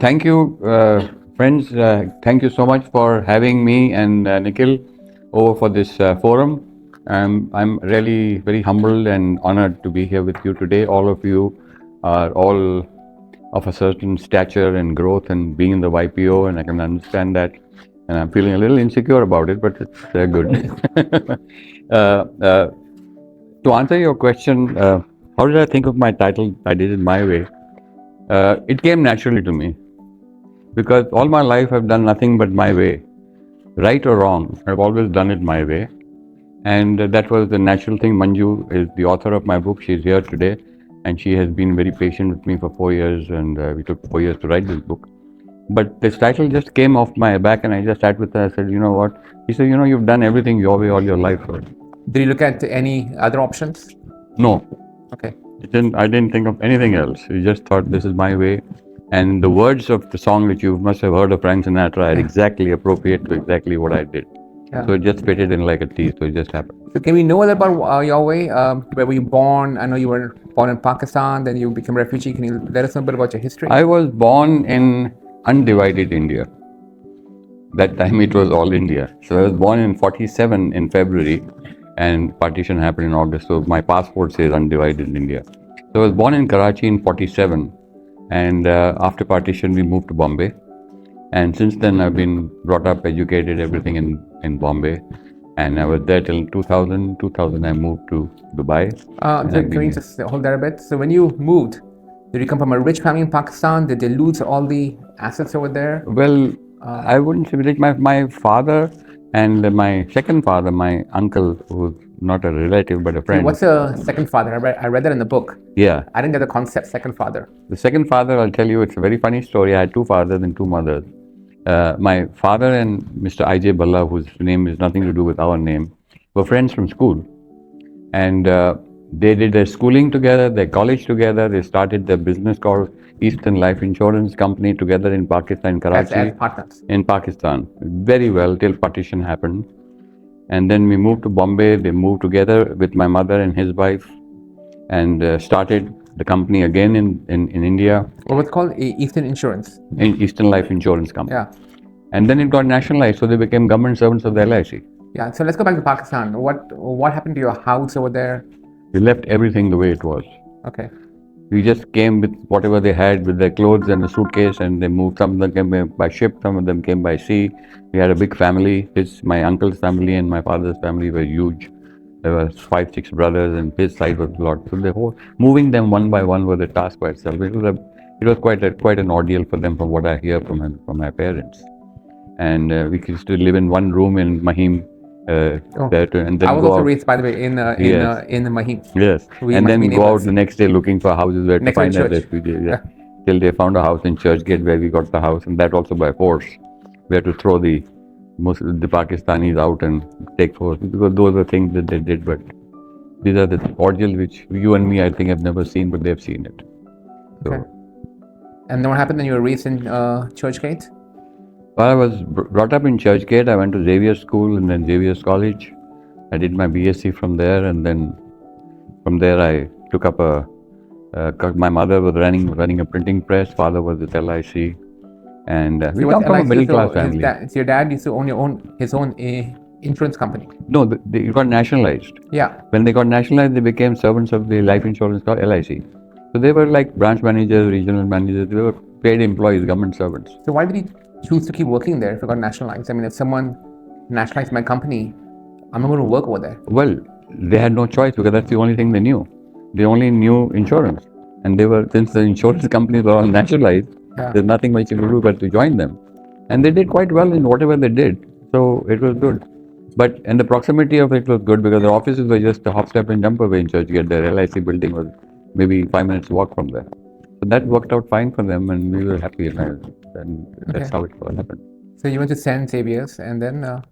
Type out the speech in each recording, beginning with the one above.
Thank you, friends. Thank you so much for having me and Nikhil over for this forum. I'm really very humbled and honored to be here with you today. All of you are all of a certain stature and growth and being in the YPO, and I can understand that. And I'm feeling a little insecure about it, but it's good. uh, uh, to answer your question, how did I think of my title? I did it my way. It came naturally to me because all my life I've done nothing but my way, right or wrong. I've always done it my way, and that was the natural thing. Manju is the author of my book. She's here today, and she has been very patient with me for 4 years, and we took 4 years to write this book. But this title just came off my back, and I just sat with her. I said, "You know what?" She said, "You know, you've done everything your way all your life." Did you look at any other options? No. Okay. I didn't think of anything else. I just thought this is my way. And the words of the song that you must have heard of Frank Sinatra are exactly appropriate to exactly what I did. Yeah. So it just fitted in like a teeth. So it just happened. So can we know a little about your way? Where were you born? I know you were born in Pakistan, then you became a refugee. Can you let us know a bit about your history? I was born in undivided India. That time it was all India. So I was born in 47 in February, and partition happened in August. So my passport says undivided India. So I was born in Karachi in 47, and after partition we moved to Bombay. And since then I've been brought up, educated, everything in Bombay. And I was there till 2000. 2000 I moved to Dubai. So can we just hold that a bit? So when you moved, did you come from a rich family in Pakistan? Did they lose all the assets over there? Well, I wouldn't say rich. My father and my second father, my uncle, who's not a relative but a friend. What's a second father? I read that in the book. Yeah. I didn't get the concept, second father. The second father, I'll tell you, it's a very funny story. I had two fathers and two mothers. My father and Mr. I.J. Balla, whose name is nothing to do with our name, were friends from school. And they did their schooling together, their college together. They started their business called Eastern Life Insurance Company together in Pakistan, Karachi. As partners. In Pakistan. Very well till partition happened. And then we moved to Bombay. They moved together with my mother and his wife and started the company again in India. What was it called? Eastern Insurance. In Eastern Life Insurance Company. Yeah. And then it got nationalized, so they became government servants of the LIC. Yeah, so let's go back to Pakistan. What happened to your house over there? We left everything the way it was. Okay. We just came with whatever they had, with their clothes and a suitcase, and they moved. Some of them came by ship, some of them came by sea. We had a big family. My uncle's family and my father's family were huge. There were 5, 6 brothers, and his side was a lot. So the whole moving them one by one was a task by itself. It was quite an ordeal for them, from what I hear from my parents. And we used to live in one room in Mahim. And then I was also raised, by the way, in the Mahim. Yes, and then go out the next day looking for houses where to find a refugee. Yeah. Till they found a house in Churchgate where we got the house, and that also by force. We had to throw the Pakistanis out and take force, because those are things that they did. But these are the ordeals which you and me, I think, have never seen, but they've seen it. So. Okay. And then what happened when you were raised in Churchgate? Well, I was brought up in Churchgate. I went to Xavier's School and then Xavier's College. I did my BSc from there, and then from there I took up my mother was running a printing press. Father was at LIC, and we come from a middle class family. So your dad used to own his own insurance company? No, they got nationalized. Yeah. When they got nationalized, they became servants of the life insurance called LIC. So they were like branch managers, regional managers. They were paid employees, government servants. So why did he choose to keep working there if it got nationalized? I mean, if someone nationalized my company, I'm not going to work over there. Well, they had no choice, because that's the only thing they knew. They only knew insurance. And since the insurance companies were all nationalized, there's nothing much you could do but to join them. And they did quite well in whatever they did. So it was good. And the proximity of it was good, because the offices were just a hop, step and jump away in Churchgate. Their LIC building was maybe 5 minutes walk from there. So that worked out fine for them, and we were happy. And that's how it happened. So you went to St. Xavier's, and then?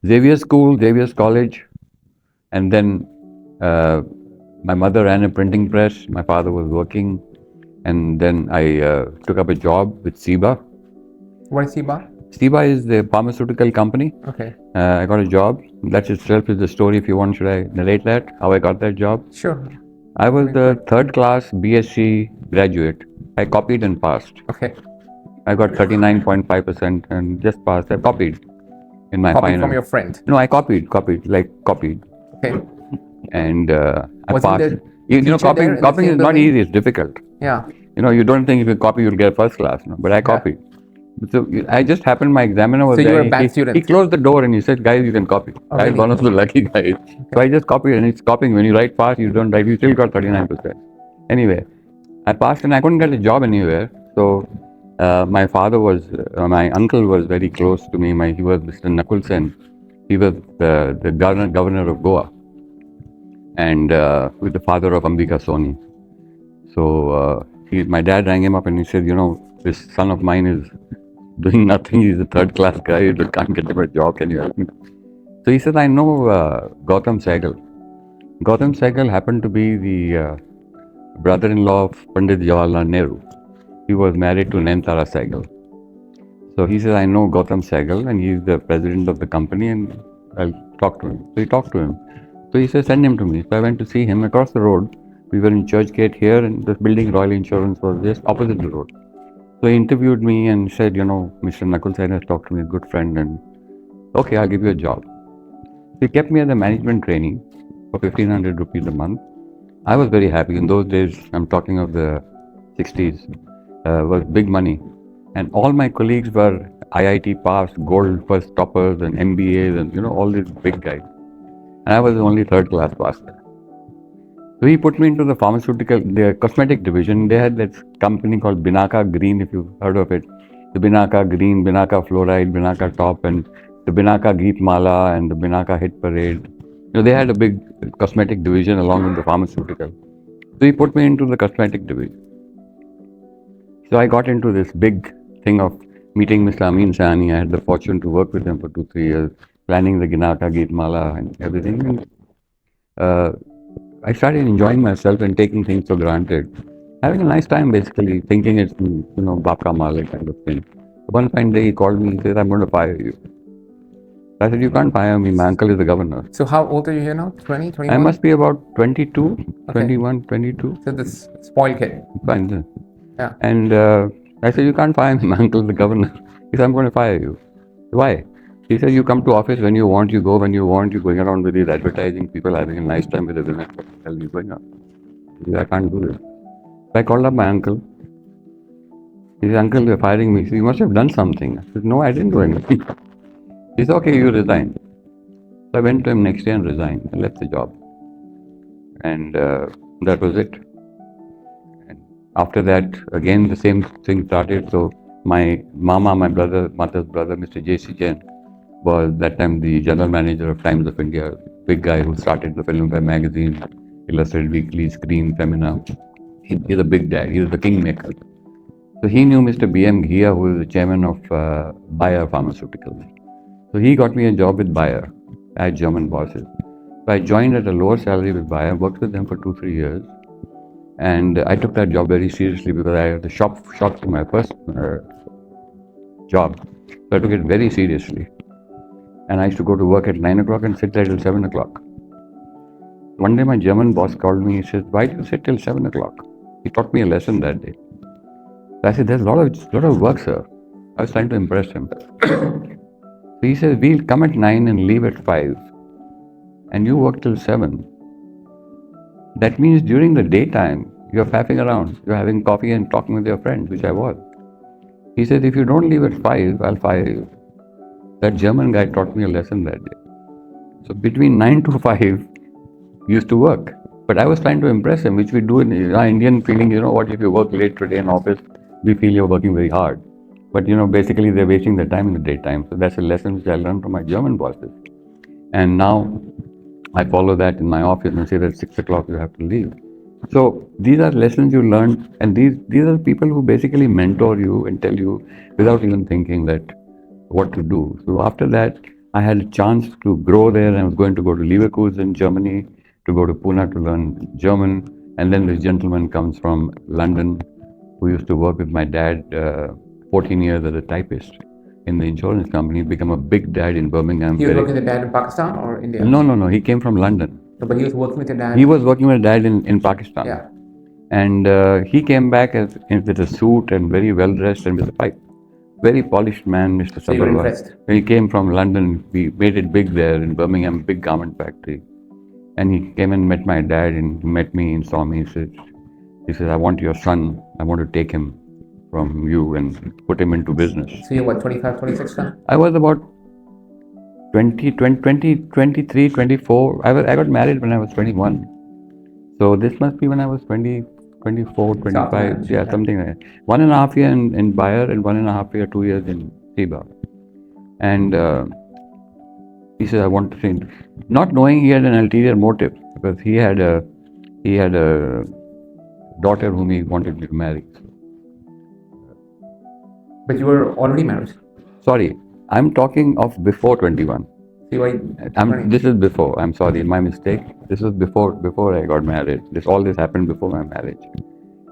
Xavier's School, Xavier's College, And then my mother ran a printing press. My father was working. And then I took up a job with SIBA. What is SIBA? SIBA is the pharmaceutical company. Okay. I got a job. That itself is the story. If you want, should I narrate that? How I got that job? Sure. I was the third class BSc graduate. I copied and passed. Okay. I got 39.5% and just passed. I copied in my Copied final. from your friend. No, I copied. Okay. And I Wasn't passed. there You know, teacher there in the copying same is not building? easy. It's difficult. Yeah. You know, you don't think if you copy, you'll get first class. No? But I copied. So I just happened, my examiner was So you there. were a bad student? He closed the door and he said, guys, you can copy. Oh, I was really? one of the lucky guys. So I just copied, and it's copying. When you write fast, you don't write, you still got 39%. Anyway, I passed and I couldn't get a job anywhere. So my father was, my uncle was very close to me. He was Mr. Nakul Sen. He was the governor of Goa, and with the father of Ambika Soni. So my dad rang him up and he said, you know, this son of mine is doing nothing. He's a third class guy. You can't get him a job. Can you help me? So he said, I know Gautam Sehgal. Gautam Sehgal happened to be the brother-in-law of Pandit Jawaharlal Nehru. He was married to Nayanthara Sehgal. So he said, I know Gautam Sehgal and he's the president of the company and I'll talk to him. So he talked to him. So he said, send him to me. So I went to see him across the road. We were in Churchgate here and this building, Royal Insurance, was just opposite the road. So he interviewed me and said, you know, Mr. Nakul Sen has talked to me, a good friend, and okay, I'll give you a job. He kept me as a management trainee for 1,500 rupees a month. I was very happy. In those days, I'm talking of the 60s, was big money. And all my colleagues were IIT pass, gold first toppers and MBAs and, you know, all these big guys. And I was the only third class passer. So he put me into the the cosmetic division. They had this company called Binaka Green, if you've heard of it. The Binaka Green, Binaka Fluoride, Binaka Top, and the Binaka Geet Mala and the Binaka Hit Parade. You know, they had a big cosmetic division along with the pharmaceutical. So he put me into the cosmetic division. So I got into this big thing of meeting Mr. Amin Sahani. I had the fortune to work with him for 2-3 years, planning the Binaka Geet Mala and everything. And, I started enjoying myself and taking things for granted. Having a nice time, basically, thinking it's, you know, Bapka Malik kind of thing. One fine day he called me and said, I'm going to fire you. I said, you can't fire me. My uncle is the governor. So how old are you here now? 20, 21? I must be about 22, 21, 22. So this spoiled kid. Fine. Yeah. And I said, you can't fire me. My uncle is the governor. He said, I'm going to fire you. Why? He said, you come to office when you want, you go when you want, you're going around with these advertising people, having a nice time with the women. What the hell are you going on? He said, I can't do this. So I called up my uncle. He said, uncle, you're firing me. He said, you must have done something. I said, no, I didn't do anything. He said, okay, you resign. So I went to him next day and resigned. I left the job. And that was it. And after that, again, the same thing started. So my mama, my mother's brother, Mr. J.C. Jain, was that time the general manager of Times of India, big guy who started the Filmfare magazine, Illustrated Weekly, Screen, Femina. He's a big dad. He's the kingmaker. So he knew Mr. B.M. Ghia, who is the chairman of Bayer Pharmaceuticals. So he got me a job with Bayer. I had German bosses. So I joined at a lower salary with Bayer, worked with them for 2-3 years. And I took that job very seriously because I had the shock to my first job. So I took it very seriously. And I used to go to work at 9 o'clock and sit there till 7 o'clock. One day my German boss called me. He said, why do you sit till 7 o'clock? He taught me a lesson that day. I said, there's a lot of work, sir. I was trying to impress him. So he said, we'll come at 9 and leave at 5. And you work till 7. That means during the daytime, you're faffing around. You're having coffee and talking with your friends, which I was. He said, if you don't leave at 5, I'll fire you. That German guy taught me a lesson that day. So between 9 to 5, we used to work. But I was trying to impress him, which we do in our Indian feeling, you know what, if you work late today in office, we feel you're working very hard. But, you know, basically they're wasting their time in the daytime. So that's a lesson which I learned from my German bosses. And now I follow that in my office and say that 6 o'clock you have to leave. So these are lessons you learn, and these are people who basically mentor you and tell you without even thinking that what to do. So after that, I had a chance to grow there. I was going to go to Leverkusen, Germany, to go to Pune to learn German. And then this gentleman comes from London who used to work with my dad 14 years as a typist in the insurance company, become a big dad in Birmingham. He was working with your dad in Pakistan or India? No. He came from London. No, but he was working with your dad. He was working with dad in Pakistan. Yeah. And he came back with a suit and very well dressed and with a pipe. Very polished man, Mr. So you were Sabarwal. impressed. When he came from London, we made it big there in Birmingham, big garment factory. And he came and met my dad and met me and saw me. He says, I want your son. I want to take him from you and put him into business. So you're what, 25, 26 now? I was about 23, 24. I got married when I was 21. So this must be when I was 20, 24, 25. Yeah, something like that. 1.5 years in Bayer and 1.5 years, 2 years in Seba. And he said, I want to change. Not knowing he had an ulterior motive, because he had a daughter whom he wanted me to marry. But you were already married. Sorry, I'm talking of before 21. This is before. I'm sorry, my mistake. This was before I got married. All this happened before my marriage.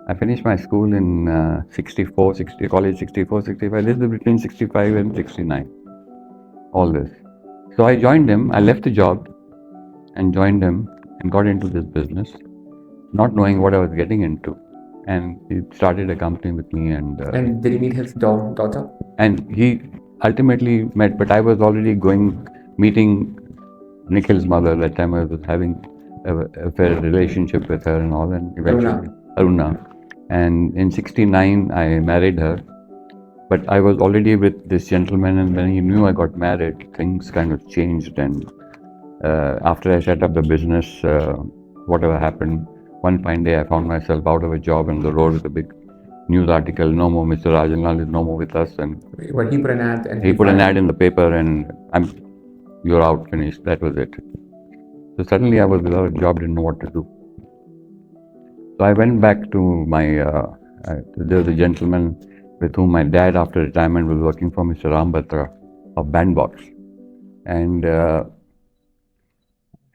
I finished my school in 64, college 64, 65. This is between 65 and 69. All this. So I joined him. I left the job and joined him and got into this business, not knowing what I was getting into. And he started a company with me. And did you meet his daughter? And he ultimately met, but I was already meeting Nikhil's mother. That time I was having a fair relationship with her and all, and eventually Aruna. And in 69 I married her, but I was already with this gentleman, and when he knew I got married, things kind of changed. And after I set up the business, whatever happened, one fine day I found myself out of a job on the road with a big news article, no more Mr. Rajanlal is no more with us. And well, he put an ad. And he put an ad in the paper, and you're out, finished. That was it. So suddenly I was without a job, didn't know what to do. So I went back to my, there was a gentleman with whom my dad after retirement was working for, Mr. Ram Batra of Bandbox. And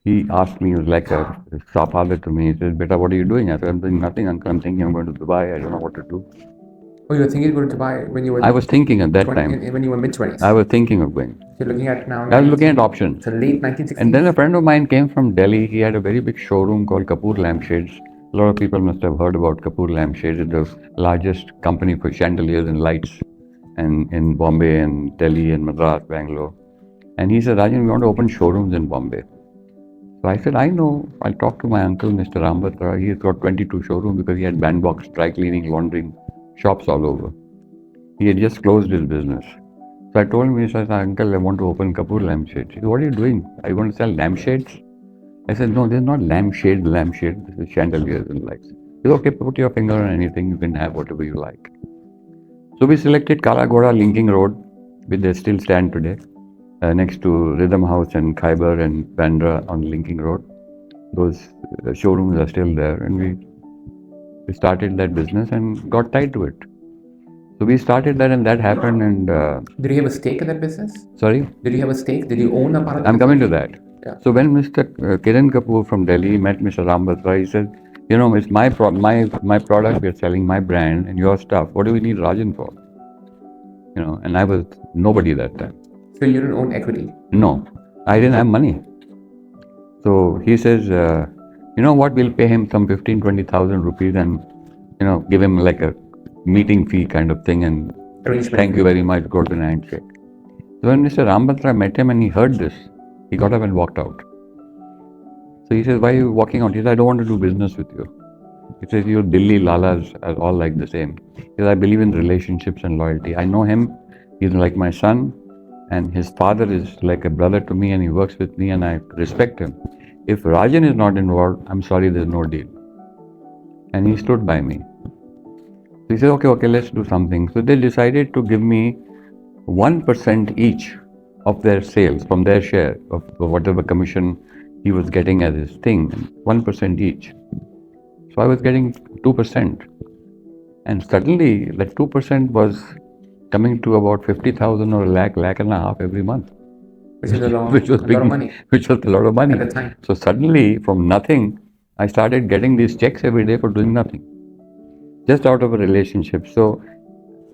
he asked me, he was like a father to me. He said, Beta, what are you doing? I said, I'm doing nothing, uncle. I'm thinking I'm going to Dubai. I don't know what to do. Oh, you were thinking of going to Dubai when you were... I was thinking at that time. When you were mid-20s? I was thinking of going. You're looking at now... I was looking at options. So late 1960s? And then a friend of mine came from Delhi. He had a very big showroom called Kapoor Lampshades. A lot of people must have heard about Kapoor Lampshades. It's the largest company for chandeliers and lights in Bombay and Delhi and Madras, Bangalore. And he said, Rajan, we want to open showrooms in Bombay. So I said, I know. I'll talk to my uncle, Mr. Ram Batra. He's got 22 showrooms because he had bandbox, dry cleaning, laundering shops all over. He had just closed his business. So I told him, he said, Uncle, I want to open Kapoor Lampshades. He said, what are you doing? Are you going to sell lampshades? I said, no, there's not lampshades. This is chandeliers and lights. He said, okay, put your finger on anything. You can have whatever you like. So we selected Kala Ghoda Linking Road, which they still stand today, next to Rhythm House and Khyber and Bandra on Linking Road. Those showrooms are still there, and we started that business and got tied to it. So we started that, and that happened. And did you have a stake in that business? Sorry? Did you have a stake? Did you own a part of it? I'm coming to that. Yeah. So when Mr. Kiran Kapoor from Delhi met Mr. Ram Batra, he said, you know, it's my product we're selling, my brand and your stuff. What do we need Rajan for? You know, and I was nobody that time. So you didn't own equity? No, I didn't have money. So he says, you know what, we'll pay him some 15,000-20,000 rupees and, you know, give him like a meeting fee kind of thing and thank you very much, go to the handshake. So when Mr. Ram Batra met him and he heard this, he got up and walked out. So he says, why are you walking out? He says, I don't want to do business with you. He says, you Delhi Lalas are all like the same. He says, I believe in relationships and loyalty. I know him. He's like my son. And his father is like a brother to me, and he works with me, and I respect him. If Rajan is not involved, I'm sorry, there's no deal. And he stood by me. So he said, okay, let's do something. So they decided to give me 1% each of their sales from their share of whatever commission he was getting as his thing, 1% each. So I was getting 2%. And suddenly that 2% was coming to about 50,000 or a lakh and a half every month. Which is a lot big, of money which was a lot of money. at the time. So suddenly, from nothing, I started getting these checks every day for doing nothing, just out of a relationship. So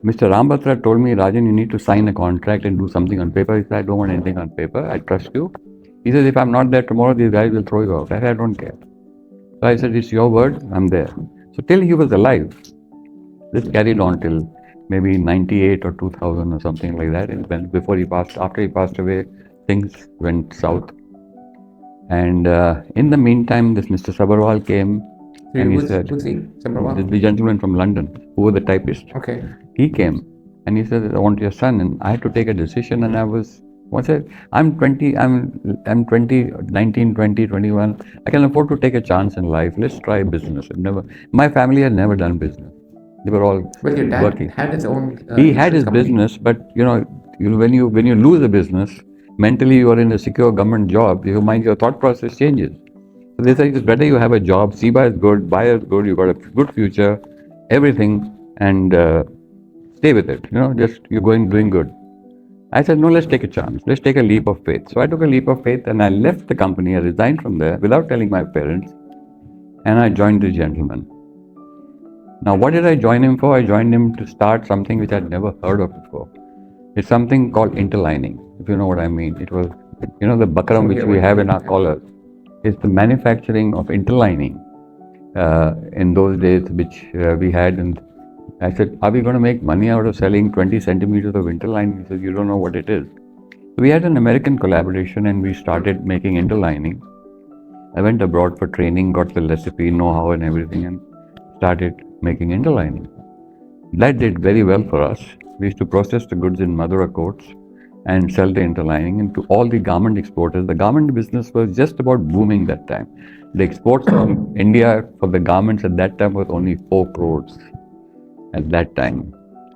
Mr. Rambatra told me, Rajan, you need to sign a contract and do something on paper. He said, I don't want anything on paper. I trust you. He says, if I'm not there tomorrow, these guys will throw you out. I said, I don't care. So I said, it's your word, I'm there. So till he was alive, this carried on till maybe 98 or 2000 or something like that. And when, before he passed, after he passed away, things went south. And in the meantime, this Mr. Sabharwal came and he said, Who's he? Sabharwal? the gentleman from London, who was the typist. Okay. He came and he said, I want your son. And I had to take a decision. And I was, what's it? I'm 20, I'm 20, 19, 20, 21. I can afford to take a chance in life. Let's try business. My family had never done business. They were all But your dad working. had his own. He had his company. business, but when you lose a business, mentally you are in a secure government job. Your thought process changes. So they say it's better you have a job. CBA is good, buyer is good. You got a good future, everything, and stay with it. Just you're doing good. I said no. Let's take a chance. Let's take a leap of faith. So I took a leap of faith and I left the company. I resigned from there without telling my parents, and I joined this gentleman. Now, what did I join him for? I joined him to start something which I'd never heard of before. It's something called interlining, if you know what I mean. It was, the buckram which we have in our collars. It's the manufacturing of interlining in those days, which we had. And I said, are we going to make money out of selling 20 centimeters of interlining? He said, you don't know what it is. So we had an American collaboration and we started making interlining. I went abroad for training, got the recipe, know-how and everything, and started making interlining. That did very well for us. We used to process the goods in Madura coats and sell the interlining and to all the garment exporters. The garment business was just about booming that time. The exports from India for the garments at that time was only 4 crores at that time,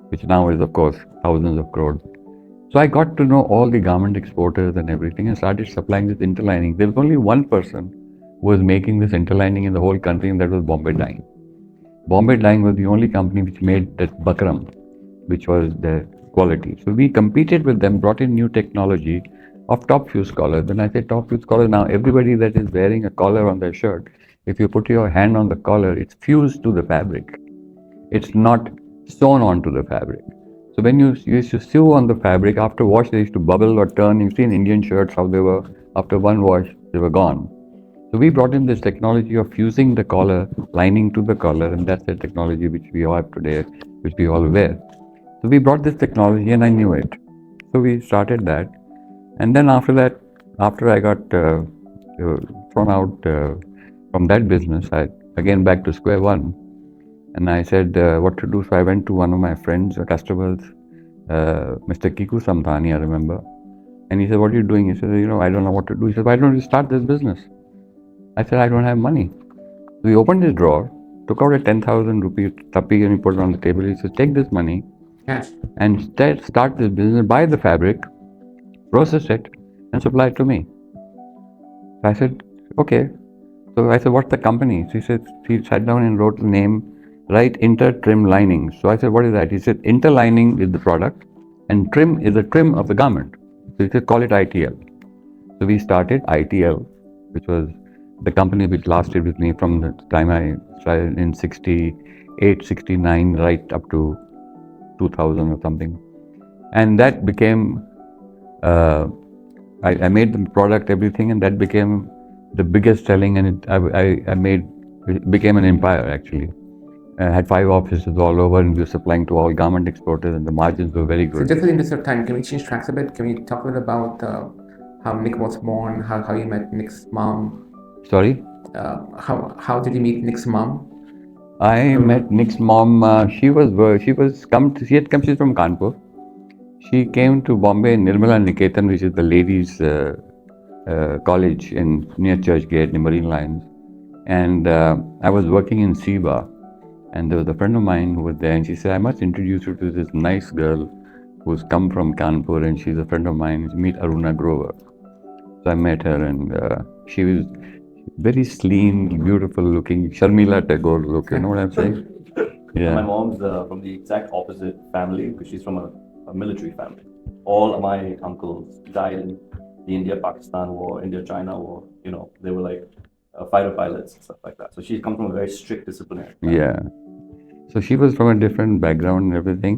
which now is of course thousands of crores. So I got to know all the garment exporters and everything and started supplying this interlining. There was only one person who was making this interlining in the whole country, and that was Bombay Dyeing. Bombay Dyeing was the only company which made that buckram, which was the quality. So we competed with them, brought in new technology of top fuse collars. When I say top fuse collar, now everybody that is wearing a collar on their shirt, if you put your hand on the collar, it's fused to the fabric. It's not sewn onto the fabric. So when you used to sew on the fabric, after wash they used to bubble or turn. You've seen Indian shirts, how they were, after one wash, they were gone. So we brought in this technology of fusing the collar, lining to the collar, and that's the technology which we all have today, which we all wear. So we brought this technology and I knew it. So we started that. And then after that, after I got thrown out from that business, I again back to square one. And I said what to do. So I went to one of my friends, customers, Mr. Kiku Samthani, I remember. And he said, what are you doing? He said, I don't know what to do. He said, why don't you start this business? I said, I don't have money. So he opened his drawer, took out a 10,000 rupee tapi and he put it on the table. He said, take this money and start this business, buy the fabric, process it and supply it to me. So I said, okay. So I said, what's the company? So he sat down and wrote the name, write Inter Trim Lining. So I said, what is that? He said, interlining is the product and trim is the trim of the garment. So he said, call it ITL. So we started ITL, which was the company which lasted with me from the time I started in 68, 69, right up to 2000 or something. And that became, I made the product, everything, and that became the biggest selling, and it became an empire actually. I had 5 offices all over, and we were supplying to all garment exporters, and the margins were very good. So just in the interest of time, can we change tracks a bit? Can we talk a bit about how Nick was born, how you met Nick's mom? Sorry? How did you meet Nick's mom? I met Nick's mom. She's from Kanpur. She came to Bombay, Nirmala Niketan, which is the ladies' college near Churchgate, near Marine Lines. And I was working in Siba, and there was a friend of mine who was there, and she said, I must introduce you to this nice girl who's come from Kanpur, and she's a friend of mine. Meet Aruna Grover. So I met her, and she was very slim, beautiful looking, Sharmila Tagore look, you know what I'm saying? Yeah. My mom's from the exact opposite family, because she's from a military family. All of my uncles died in the India-Pakistan war, India-China war. They were like fighter pilots and stuff like that. So she comes from a very strict disciplinary family. Yeah. So she was from a different background and everything,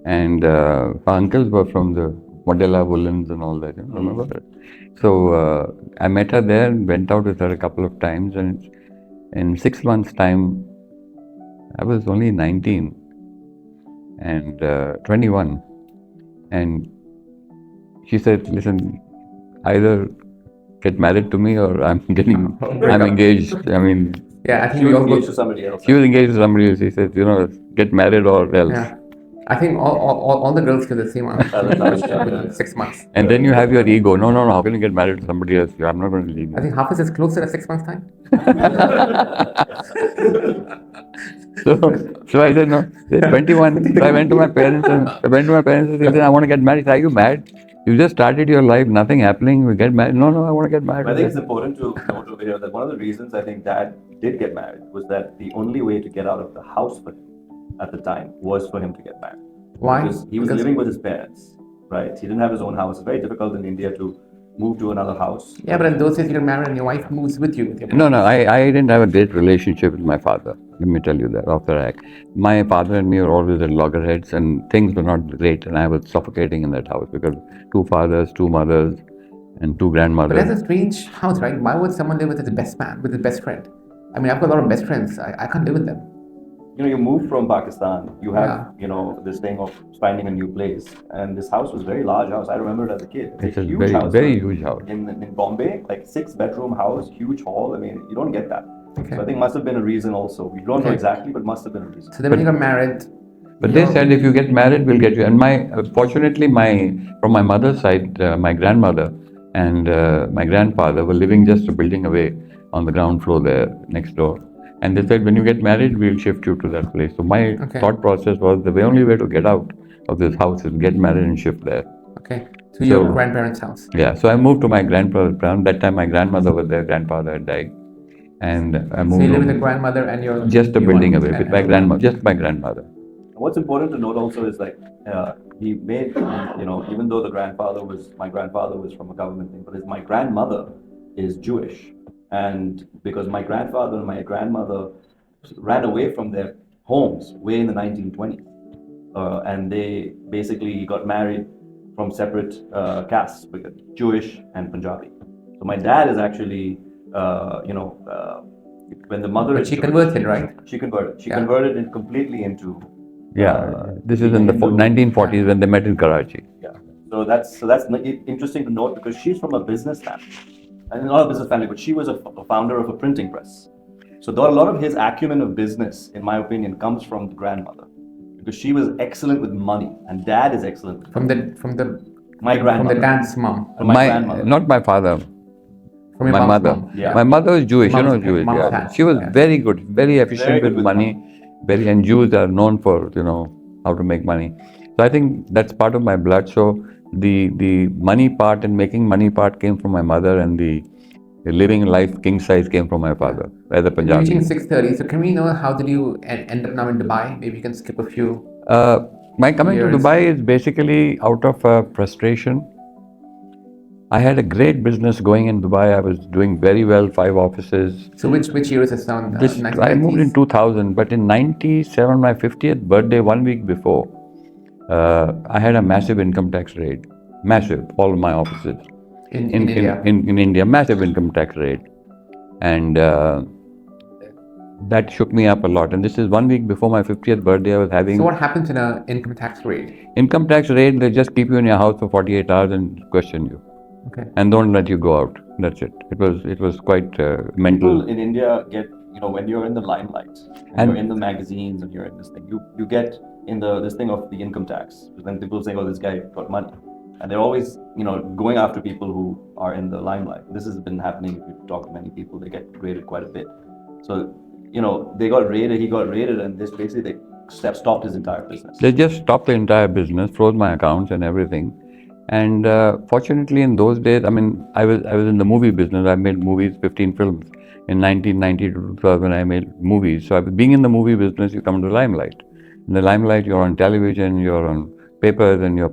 and her uncles were from the Modella Woolens and all that. Remember that? So I met her there and went out with her a couple of times, and in 6 months' time, I was only 19 and 21, and she said, "Listen, either get married to me or I'm I'm engaged." I mean, Yeah, I think She we was all engaged go. to somebody else. she was engaged to somebody else. He said, get married or else. Yeah, I think all the girls feel the same within 6 months. And then you have your ego. No, no, no. How can you get married to somebody else? I'm not going to leave I you. think Hafiz is closer at 6 months time. So I said, no. They're 21. So I went to my parents and they said, I want to get married. Are you mad? You just started your life, nothing happening. We get married. No, no, I want to get married. But I think it's important to note over here that one of the reasons I think Dad did get married was that the only way to get out of the house for him at the time was for him to get married. Why? Because he was living with his parents, right? He didn't have his own house. It's very difficult in India to move to another house. Yeah, but in those days you get married and your wife moves with you. No, no, I didn't have a great relationship with my father. Let me tell you that after I. My father and me were always at loggerheads and things were not great, and I was suffocating in that house because 2 fathers, 2 mothers, and 2 But grandmothers. that's a strange house, right? Why would someone live with his best man, with his best friend? I mean, I've got a lot of best friends. I can't live with them. You move from Pakistan, you have, Yeah. this thing of finding a new place. And this house was a very large house. I remember it as a kid. It's a huge very, house. very huge house. In Bombay, like 6-bedroom house, huge hall. I mean, you don't get that. Okay. So I think must have been a reason also. We don't know Okay. exactly, but must have been a reason. So then when you got married, But they said if you get married, we'll get you. And fortunately, from my mother's side, my grandmother and my grandfather were living just a building away on the ground floor there next door. And they said, when you get married, we'll shift you to that place. So my Okay. thought process was the only way to get out of this house is get married and shift there. okay, to your So- grandparents' house. Yeah. So I moved to my grandfather's ground. That time my grandmother was there, grandfather had died. And I So moved you live with over your grandmother and your just a your building wife away with and- my grandmother, just my grandmother. What's important to note also is like he made, even though my grandfather was from a government thing, but my grandmother is Jewish, and because my grandfather and my grandmother ran away from their homes way in the 1920s, and they basically got married from separate castes, Jewish and Punjabi. So my dad is actually, when the mother But is she Jewish, converted, right? She converted. She Yeah. converted it completely into. Yeah. This is in the Hindu- 1940s when they met in Karachi. Yeah. So that's interesting to note because she's from a business family, and not a business family, but she was a founder of a printing press. So a lot of his acumen of business, in my opinion, comes from the grandmother, because she was excellent with money, and dad is excellent with money. From the My from grandmother. the dad's mom. From my grandmother. Not my father. From your My mom's mother. mom. Yeah. My mother was Jewish, Mom's- Jewish. mom's Yeah. side, She was yeah. very good, very efficient Very good with with money. And Jews are known for, how to make money. So I think that's part of my blood. So the money part and making money part came from my mother, and the living life king size came from my father as a You're Punjabi. reaching 6:30. So can we know how did you end up now in Dubai? Maybe you can skip a few. My coming to Years. Dubai is basically out of frustration. I had a great business going in Dubai. I was doing very well, 5 offices. So which year is this on? I moved in 2000, but in 97, my 50th birthday, 1 week before, I had a massive income tax raid. Massive, all of my offices. in India. In India, massive income tax rate. And that shook me up a lot. And this is 1 week before my 50th birthday. I was having So what happens in an income tax rate? income tax rate. They just keep you in your house for 48 hours and question you, Okay. and don't let you go out. That's it. It was quite mental. People in India get, when you're in the limelight, when And- you're in the magazines and you're in this thing, you get in this thing of the income tax. Then people say, oh, this guy got money. And they're always, going after people who are in the limelight. This has been happening. If you talk to many people, they get raided quite a bit. So, they got raided, he got raided, and this basically they stopped his entire business. They just stopped the entire business, froze my accounts and everything. And fortunately, in those days, I mean, I was in the movie business. I made movies, 15 films. In 1990 to 2000, I made movies. So being in the movie business, you come to the limelight. In the limelight, you're on television, you're on papers, and your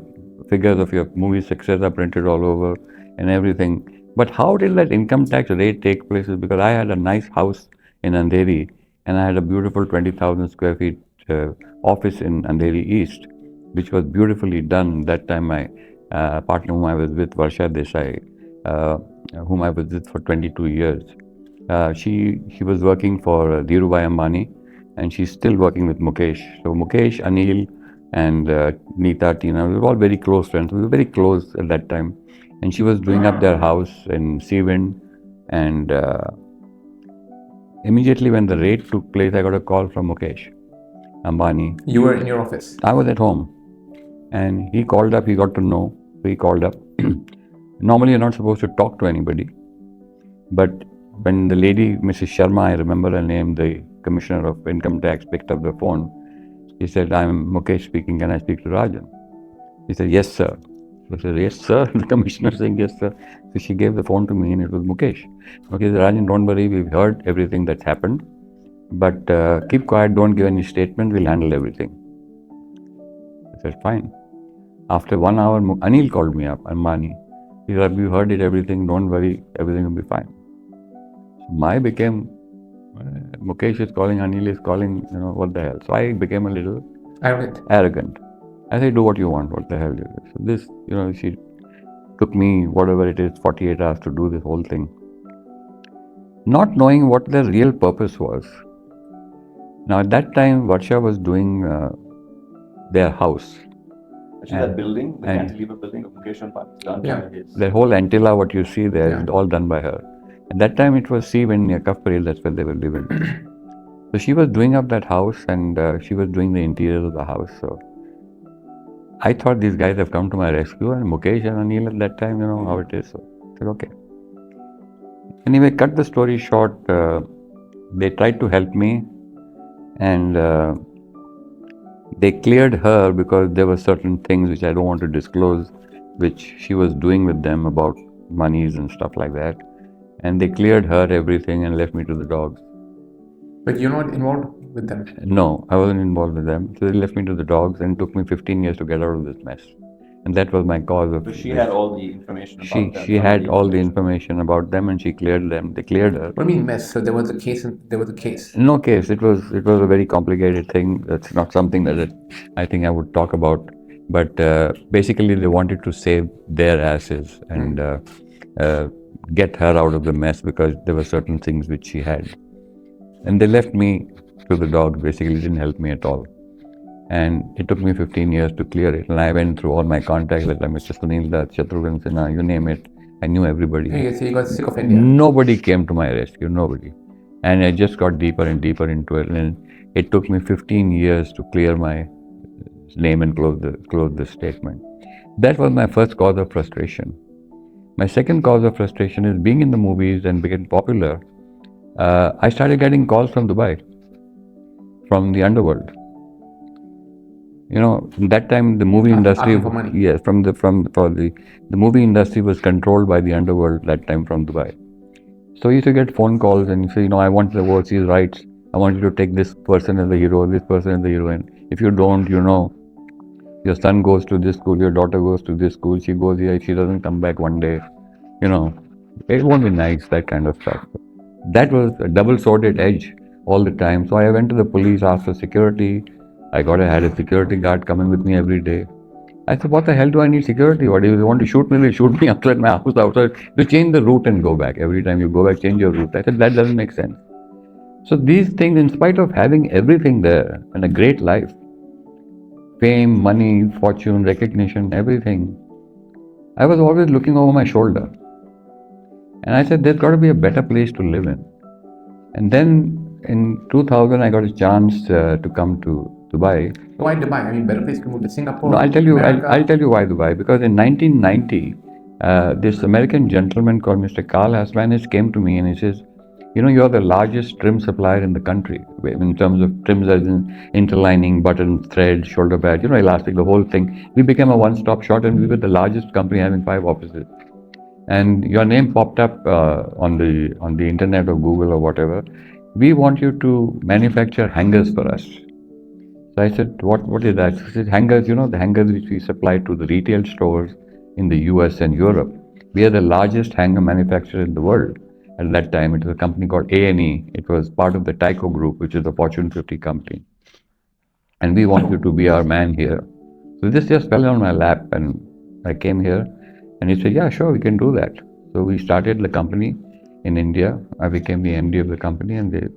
figures of your movie success are printed all over. and everything. But how did that income tax rate take place? Is because I had a nice house in Andheri, and I had a beautiful 20,000 square feet office in Andheri East, which was beautifully done. That time, my partner whom I was with, Varsha Desai, whom I was with for 22 years, she was working for Dhirubhai Ambani, and she's still working with Mukesh. So Mukesh, Anil, and Neeta, Tina, we were all very close friends. We were very close at that time, and she was doing up their house in Seawind, and immediately when the raid took place, I got a call from Mukesh Ambani. You were in your office. I was at home, and he called up. He got to know. He called up. Normally, you're not supposed to talk to anybody, but when the lady, Mrs. Sharma, I remember her name, the Commissioner of Income Tax, picked up the phone. He said, "I'm Mukesh speaking. Can I speak to Rajan?" He said, "Yes, sir." So I said, "Yes, sir." The commissioner saying, "Yes, sir." So she gave the phone to me, and it was Mukesh. Okay, Rajan, don't worry. We've heard everything that's happened, but keep quiet. Don't give any statement. We'll handle everything. I said, "Fine." After 1 hour, Anil called me up, Ambani. He said, "We heard it, everything. Don't worry. Everything will be fine." So I became, Mukesh is calling, Anil is calling, what the hell. So I became a little arrogant. I said, "Do what you want. What the hell?" So this, she took me, whatever it is, 48 hours to do this whole thing. Not knowing what the real purpose was. Now at that time, Varsha was doing their house. Actually, that building, the cantilever building of Mukesh and Park, done by his. The whole Antilla, what you see there, is all done by her. At that time, it was Seawind near Kafparil, that's where they were living. So she was doing up that house, and she was doing the interior of the house. So I thought these guys have come to my rescue, and Mukesh and Anil at that time, how it is. So I said, okay. Anyway, cut the story short, they tried to help me, and they cleared her because there were certain things which I don't want to disclose, which she was doing with them about monies and stuff like that. And they cleared her everything and left me to the dogs. But you're not involved with them? No, I wasn't involved with them. So they left me to the dogs, and it took me 15 years to get out of this mess. And that was my cause of. So she had all the information about them. She had all the information about them, and she cleared them. They cleared her. What do you mean mess? So there was a case. There was a case. No case. It was a very complicated thing. That's not something that I think I would talk about. But basically, they wanted to save their asses and get her out of the mess because there were certain things which she had. And they left me to the dogs. Basically, didn't help me at all. And it took me 15 years to clear it. And I went through all my contacts, like Mr. Sunil Dutt, Shatrughan Sinha, you name it. I knew everybody. Okay, so you got sick of India. Nobody came to my rescue, nobody. And I just got deeper and deeper into it. And it took me 15 years to clear my name and close the statement. That was my first cause of frustration. My second cause of frustration is being in the movies and becoming popular. I started getting calls from Dubai, from the underworld. That time the movie industry, for money. yes, the movie industry was controlled by the underworld that time from Dubai. So you used to get phone calls and you say, I want the overseas rights. I want you to take this person as the hero, this person as the heroine. If you don't, your son goes to this school, your daughter goes to this school, she goes here, if she doesn't come back one day, it won't be nice, that kind of stuff. That was a double-sworded edge all the time. So I went to the police, asked for security. I had a security guard coming with me every day. I said, what the hell do I need security? What, if you want to shoot me, they'll shoot me outside my house, outside. To change the route and go back. Every time you go back, change your route. I said, that doesn't make sense. So these things, in spite of having everything there and a great life, fame, money, fortune, recognition, everything, I was always looking over my shoulder. And I said, there's got to be a better place to live in. And then in 2000, I got a chance to come to Dubai. Why Dubai? I mean, better place to move to Singapore. No, I'll tell you why Dubai. Because in 1990, this American gentleman called Mr. Carl Hasvanis came to me and he says, you're the largest trim supplier in the country in terms of trims, as in interlining, buttons, thread, shoulder pads, elastic, the whole thing. We became a one-stop shop, and we were the largest company having 5 offices. And your name popped up on the internet or Google or whatever. We want you to manufacture hangers for us. So I said, what is that? He said, hangers, the hangers which we supply to the retail stores in the US and Europe. We are the largest hanger manufacturer in the world. At that time, it was a company called A&E. It was part of the Tyco Group, which is a Fortune 50 company. And we want you to be our man here. So this just fell on my lap, and I came here, and he said, yeah, sure, we can do that. So we started the company in India. I became the MD of the company, and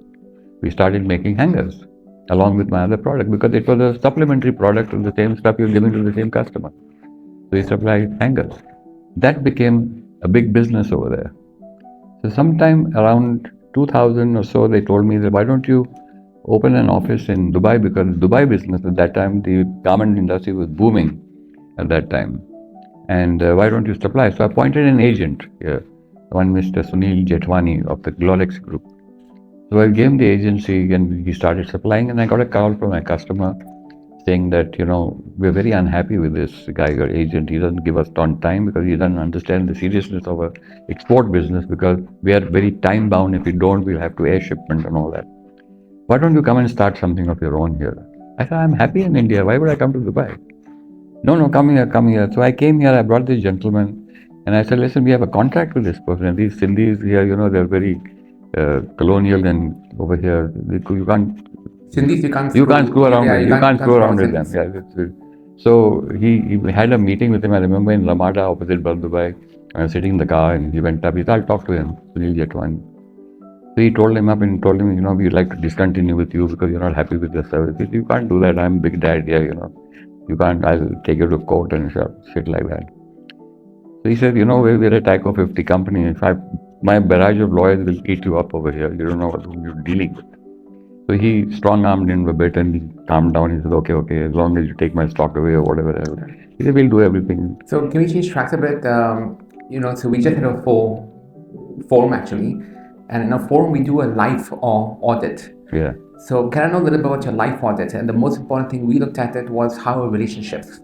we started making hangers along with my other product, because it was a supplementary product of the same stuff you're giving to the same customer. So we supplied hangers. That became a big business over there. So sometime around 2000 or so, they told me that why don't you open an office in Dubai, because Dubai business at that time, the garment industry was booming at that time. And why don't you supply? So I appointed an agent here, one Mr. Sunil Jetwani of the Glolex Group. So I gave him the agency and he started supplying, and I got a call from a customer saying that, we're very unhappy with this guy, your agent. He doesn't give us on time because he doesn't understand the seriousness of a export business, because we are very time bound. If we don't, we'll have to air shipment and all that. Why don't you come and start something of your own here? I said, I'm happy in India. Why would I come to Dubai? No, come here, come here. So I came here, I brought this gentleman, and I said, listen, we have a contract with this person. And these Sindhis here, they're very colonial, and over here, you can't Sindhis, you can't screw around yeah, with you can't screw around with them. Sindhis. Yeah, so he had a meeting with him. I remember in Ramada opposite Dubai. I was sitting in the car and he went up. He said, I'll talk to him, Sunil Jetwani. So he told him up and told him, we'd like to discontinue with you because you're not happy with the service. He said, you can't do that. I'm big dad here, You can't, I'll take you to court and shit like that. So he said, we're a Tyco 50 company. My barrage of lawyers will eat you up over here. You don't know what you're dealing with. So he strong-armed him a bit and he calmed down. He said, okay, as long as you take my stock away or whatever. He said, we'll do everything. So can we change tracks a bit? So we just had a forum actually, and in a forum we do a life audit. Yeah. So can I know a little bit about your life audit? And the most important thing we looked at it was how are relationships.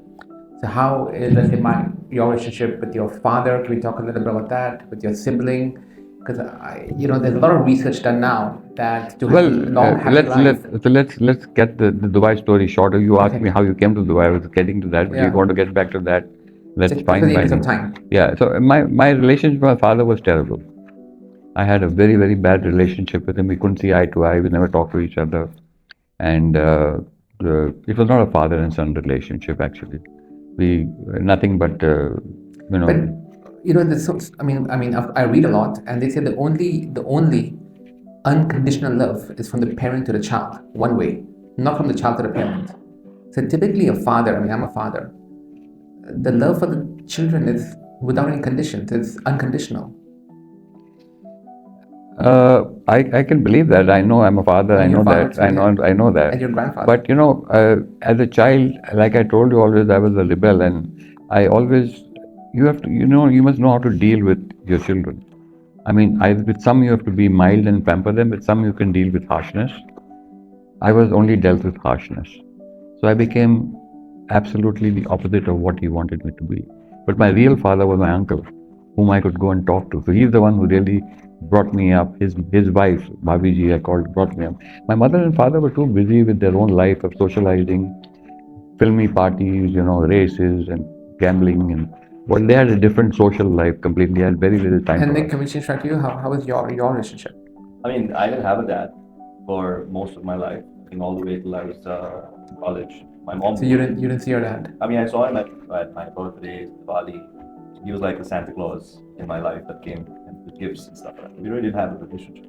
So how is, let's say, your relationship with your father? Can we talk a little bit about that? With your sibling? Because there's a lot of research done now that to have a long happy life. Let's get the Dubai story shorter. You asked me how you came to Dubai. I was getting to that, but you want to get back to that. That's just fine by me. Time. Yeah. So my relationship with my father was terrible. I had a very, very bad relationship with him. We couldn't see eye to eye. We never talked to each other, and it was not a father and son relationship actually. We nothing but But I read a lot, and they say the only unconditional love is from the parent to the child, one way, not from the child to the parent. So typically, a father. I'm a father. The love for the children is without any conditions. It's unconditional. I can believe that. I know I'm a father. I know that. I know that. And your grandfather. But as a child, like I told you always, I was a rebel, and I always you must know how to deal with your children. I mean, with some you have to be mild and pamper them. With some you can deal with harshness. I was only dealt with harshness, so I became absolutely the opposite of what he wanted me to be. But my real father was my uncle, whom I could go and talk to. So he's the one who really brought me up. His wife, Bhabiji, brought me up. My mother and father were too busy with their own life of socializing, filmy parties, races and gambling, and they had a different social life completely. I had very little time. And Nick, can we change track to you? How was your relationship? I mean, I didn't have a dad for most of my life. I think all the way till I was in college. My mom. So you didn't see your dad? I mean, I saw him at my birthdays, Diwali. He was like the Santa Claus in my life that came with gifts and stuff like that. We really didn't have a relationship.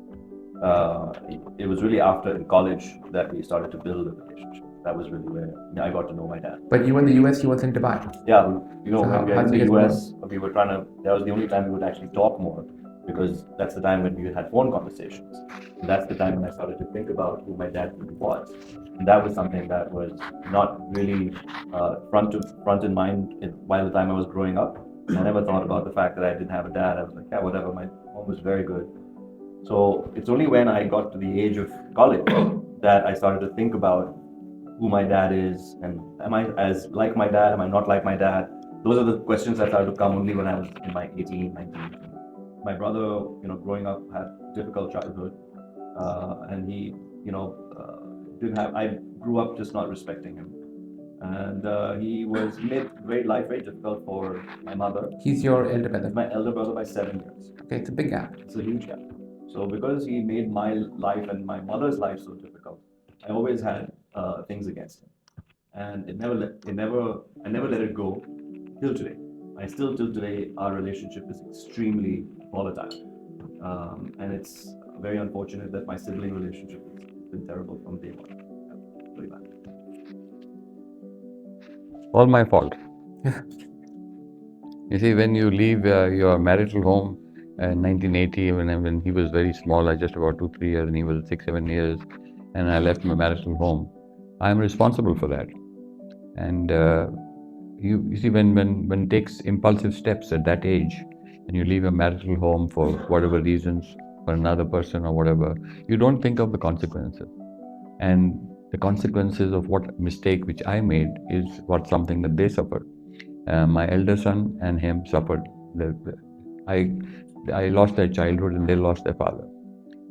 It was really after in college that we started to build a relationship. That was really where I got to know my dad. But you were in the US, he was in Dubai. Yeah, when we were in the US, we were that was the only time we would actually talk more, because that's the time when we had phone conversations. And that's the time when I started to think about who my dad really was. And that was something that was not really front in mind while the time I was growing up. I never thought about the fact that I didn't have a dad. I was like, yeah, whatever, my mom was very good. So it's only when I got to the age of college that I started to think about who my dad is, and am I as like my dad, am I not like my dad? Those are the questions that started to come only when I was in my 18, 19. My brother, growing up had a difficult childhood, and he, didn't have, I grew up just not respecting him. and he made great life very difficult for my mother. He's your elder brother. He's my elder brother by 7 years. Okay, it's a big gap. It's a huge gap. So because he made my life and my mother's life so difficult, I always had things against him, and I never let it go till today. I still till today our relationship is extremely volatile, and it's very unfortunate that my sibling relationship has been terrible from day one. Yeah, really bad. All my fault. You see, when you leave your marital home in 1980, when he was very small, I just about 2, 3 years, and he was 6, 7 years, and I left my marital home, I'm responsible for that. And you see, when takes impulsive steps at that age, and you leave your marital home for whatever reasons, for another person or whatever, you don't think of the consequences. And the consequences of what mistake which I made is what something that they suffered. My elder son and him suffered. I lost their childhood and they lost their father.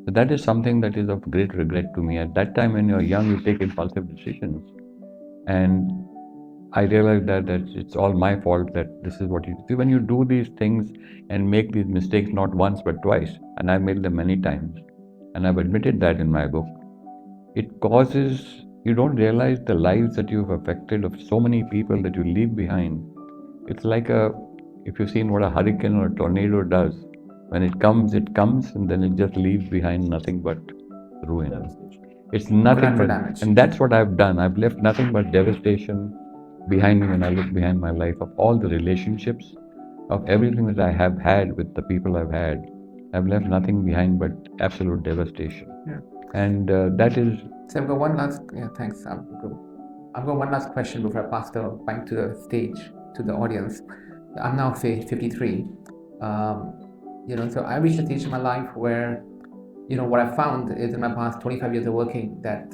So that is something that is of great regret to me. At that time, when you're young, you take impulsive decisions, and I realized that it's all my fault that this is what you see. When you do these things and make these mistakes not once but twice, and I've made them many times, and I've admitted that in my book, it causes, you don't realize the lives that you've affected of so many people that you leave behind. It's like if you've seen what a hurricane or a tornado does, when it comes, and then it just leaves behind nothing but ruin. It's nothing Collateral but damage. And that's what I've done. I've left nothing but devastation behind me when I look behind my life, of all the relationships, of everything that I have had with the people I've had. I've left nothing behind but absolute devastation. Yeah. And that is. So I've got one last, thanks. I've got one last question before I pass the mic to the stage, to the audience. I'm now, say, 53. So I reached a stage in my life where, what I found is in my past 25 years of working that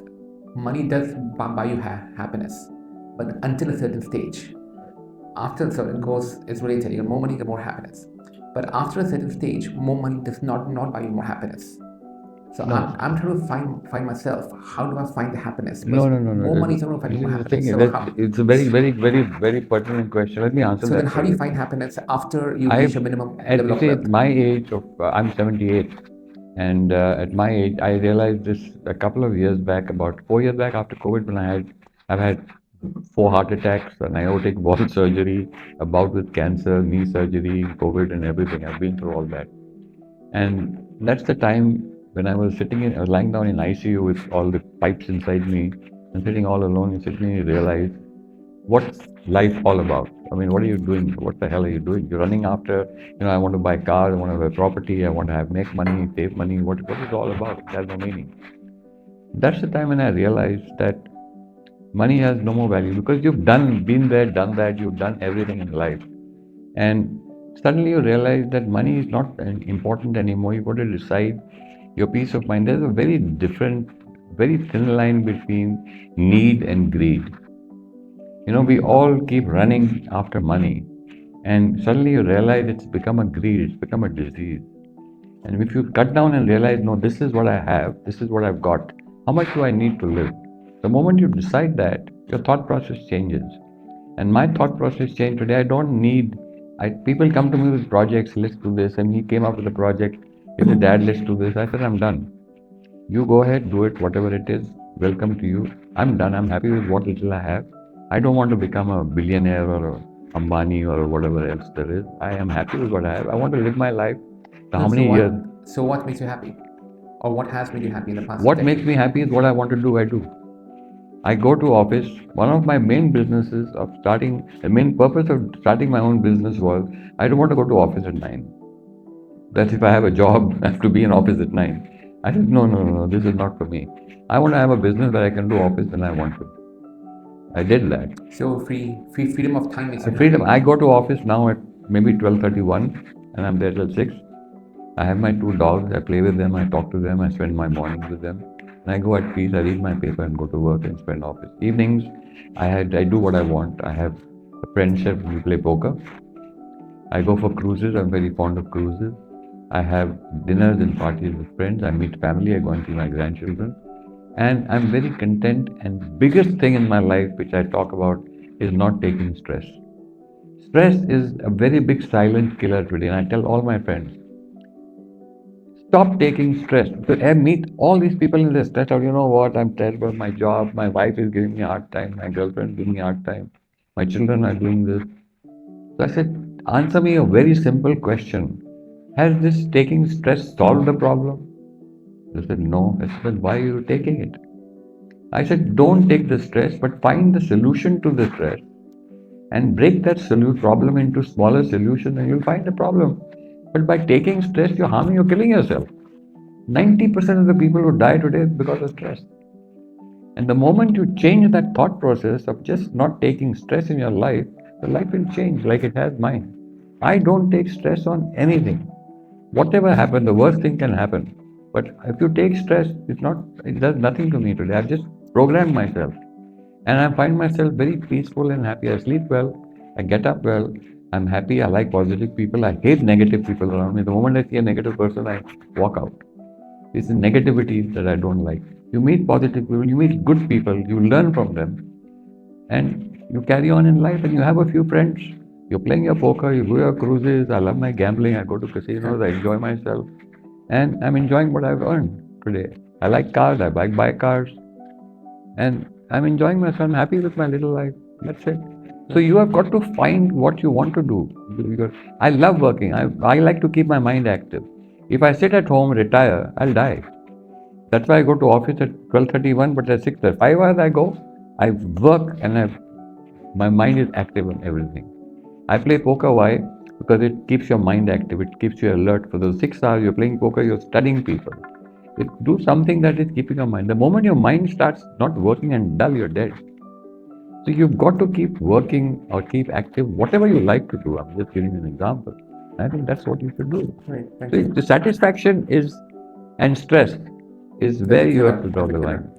money does buy you happiness, but until a certain stage. After a certain course, it's related. You get more money, you get more happiness. But after a certain stage, more money does not buy you more happiness. So No. I'm trying to find myself. How do I find the happiness? No. More money is not going to find more happiness. So how? It's a very, very, very, very pertinent question. Let me answer So that. then, how do you find happiness after you reach a minimum level You of see, at wealth? my age of, I'm 78, and at my age, I realized this a couple of years back, about 4 years back after COVID, when I've had 4 heart attacks, an aortic valve surgery, a bout with cancer, knee surgery, COVID, and everything. I've been through all that. And that's the time when I was lying down in ICU with all the pipes inside me and sitting all alone. And suddenly you realize, what's life all about? I mean, what are you doing? What the hell are you doing? You're running after, I want to buy cars, I want to buy property, I want to make money, save money. What is it all about? It has no meaning. That's the time when I realized that money has no more value, because you've been there, done that, you've done everything in life. And suddenly you realize that money is not important anymore. You've got to decide your peace of mind. There's a very different, very thin line between need and greed. We all keep running after money, and suddenly you realize it's become a greed, it's become a disease. And if you cut down and realize, no, this is what I have, this is what I've got, how much do I need to live? The moment you decide that, your thought process changes. And my thought process changed today. I don't need, people come to me with projects, let's do this, and he came up with a project, he said, Dad, let's do this. I said, I'm done. You go ahead, do it, whatever it is, welcome to you. I'm done, I'm happy with what little I have. I don't want to become a billionaire or a Ambani or whatever else there is. I am happy with what I have. I want to live my life. How many years? So what makes you happy? Or what has made you happy in the past? What makes me happy is what I want to do, I do. I go to office. One of my main businesses the main purpose of starting my own business was, I don't want to go to office at 9. That's if I have a job, I have to be in office at 9. I said, no, this is not for me. I want to have a business where I can do office when I want to. I did that. So freedom of time makes you freedom. I go to office now at maybe 12:31, and I'm there till 6. I have my 2 dogs. I play with them. I talk to them. I spend my mornings with them. And I go at peace. I read my paper and go to work and spend office. Evenings, I do what I want. I have a friendship. We play poker. I go for cruises. I'm very fond of cruises. I have dinners and parties with friends. I meet family. I go and see my grandchildren. And I'm very content. And biggest thing in my life, which I talk about, is not taking stress. Stress is a very big silent killer today. And I tell all my friends, stop taking stress. So I meet all these people in the stress out. You know what? I'm terrible. My job, my wife is giving me a hard time. My girlfriend is giving me a hard time. My children are doing this. So I said, answer me a very simple question. Has this taking stress solved the problem? They said, no. I said, why are you taking it? I said, don't take the stress, but find the solution to the stress and break that problem into smaller solutions and you'll find the problem. But by taking stress, you're killing yourself. 90% of the people who die today is because of stress. And the moment you change that thought process of just not taking stress in your life, the life will change like it has mine. I don't take stress on anything. Whatever happens, the worst thing can happen. But if you take stress, it does nothing to me today. I've just programmed myself. And I find myself very peaceful and happy. I sleep well. I get up well. I'm happy. I like positive people. I hate negative people around me. The moment I see a negative person, I walk out. It's the negativity that I don't like. You meet positive people, you meet good people, you learn from them, and you carry on in life and you have a few friends. You're playing your poker, you go your cruises. I love my gambling. I go to casinos, I enjoy myself. And I'm enjoying what I've earned today. I like cars, I buy cars. And I'm enjoying myself. I'm happy with my little life. That's it. So you have got to find what you want to do. I love working. I like to keep my mind active. If I sit at home, retire, I'll die. That's why I go to office at 12:31, but at 6:00, 5 hours I go. I work and my mind is active on everything. I play poker. Why? Because it keeps your mind active. It keeps you alert. For those 6 hours you're playing poker, you're studying people. Do something that is keeping your mind. The moment your mind starts not working and dull, you're dead. So you've got to keep working or keep active, whatever you like to do. I'm just giving you an example. I think that's what you should do. Right, thank So you. the satisfaction is and stress is where you have to draw the line.